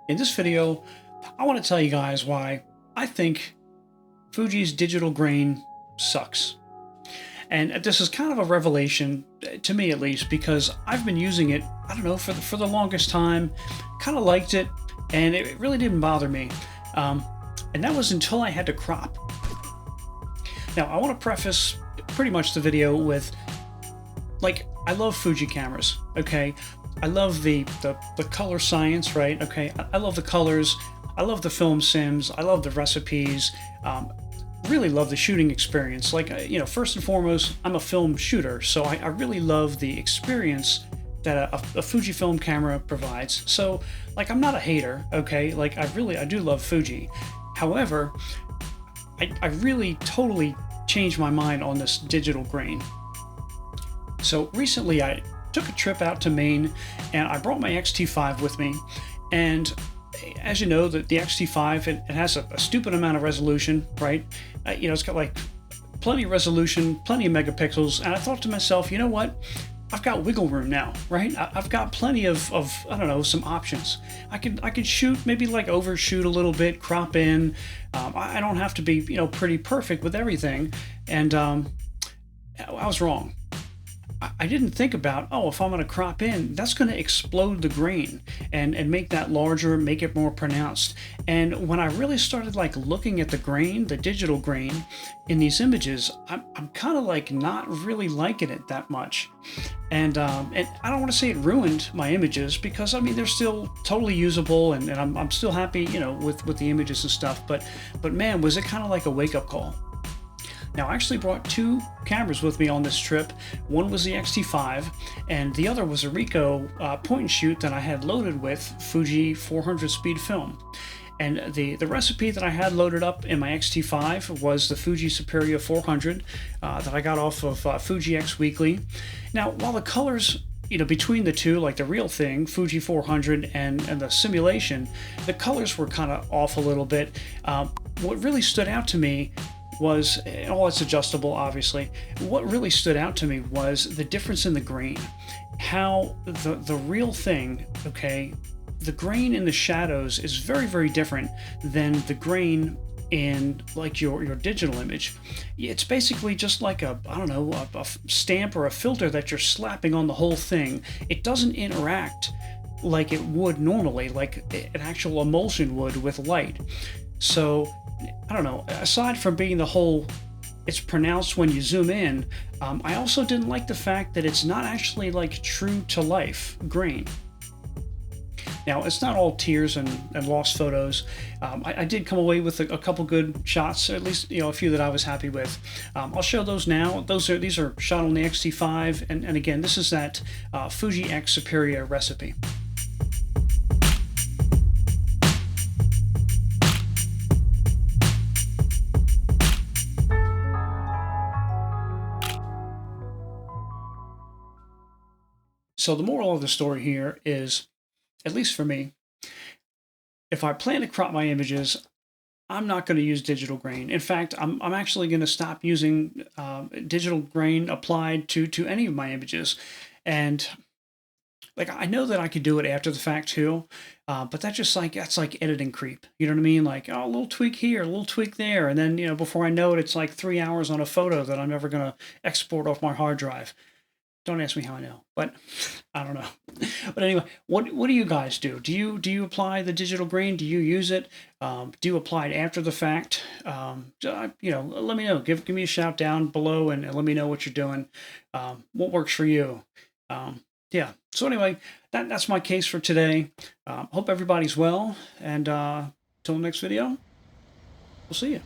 In this video, I want to tell you guys why I think Fuji's digital grain sucks. And this is kind of a revelation, to me at least, because I've been using it, I don't know, for the longest time, kind of liked it, and it really didn't bother me. And that was until I had to crop. Now, I want to preface pretty much the video with, like, I love Fuji cameras, okay? I love the color science, right? Okay, I love the colors, I love the film sims, I love the recipes, really love the shooting experience. Like, first and foremost, I'm a film shooter, so I really love the experience that a Fujifilm camera provides. So, like, I'm not a hater, okay? Like, I do love Fuji. However, I really totally changed my mind on this digital grain. So recently I took a trip out to Maine and I brought my XT5 with me, and as you know, the XT5, it has a stupid amount of resolution, right? It's got like plenty of resolution, plenty of megapixels, and I thought to myself, you know what? I've got wiggle room now, right? I've got plenty of I don't know, some options. I could shoot, maybe like overshoot a little bit, crop in. I don't have to be, pretty perfect with everything. And I was wrong. I didn't think about, if I'm going to crop in, that's going to explode the grain and make that larger, make it more pronounced. And when I really started like looking at the grain, the digital grain in these images, I'm kind of like not really liking it that much. And I don't want to say it ruined my images, because I mean they're still totally usable, and I'm still happy, with the images and stuff. But man, was it kind of like a wake-up call. Now, I actually brought two cameras with me on this trip. One was the XT5, and the other was a Ricoh point and shoot that I had loaded with Fuji 400 speed film. And the recipe that I had loaded up in my XT5 was the Fuji Superior 400 that I got off of Fuji X Weekly. Now, while the colors, between the two, like the real thing, Fuji 400 and the simulation, the colors were kind of off a little bit. What really stood out to me was, all it's adjustable obviously, what really stood out to me was the difference in the grain. How the real thing, okay, the grain in the shadows is very, very different than the grain in like your digital image. It's basically just like a stamp or a filter that you're slapping on the whole thing. It doesn't interact like it would normally, like an actual emulsion would with light. So I don't know, aside from being the whole, it's pronounced when you zoom in, I also didn't like the fact that it's not actually like true to life grain. Now, it's not all tears and lost photos. I did come away with a couple good shots, at least a few that I was happy with. I'll show those now. These are shot on the XT5, and again, this is that Fuji X Superior recipe. So the moral of the story here is, at least for me, if I plan to crop my images, I'm not going to use digital grain. In fact, I'm actually going to stop using digital grain applied to any of my images. And like, I know that I could do it after the fact too, but that's like editing creep. You know what I mean? Like, a little tweak here, a little tweak there, and then before I know it, it's like 3 hours on a photo that I'm never going to export off my hard drive. Don't ask me how I know, but I don't know. But anyway, what do you guys do? Do you apply the digital grain? Do you use it? Do you apply it after the fact? Let me know. Give me a shout down below and let me know what you're doing. What works for you? Yeah. So anyway, that's my case for today. Hope everybody's well, and till the next video, we'll see you.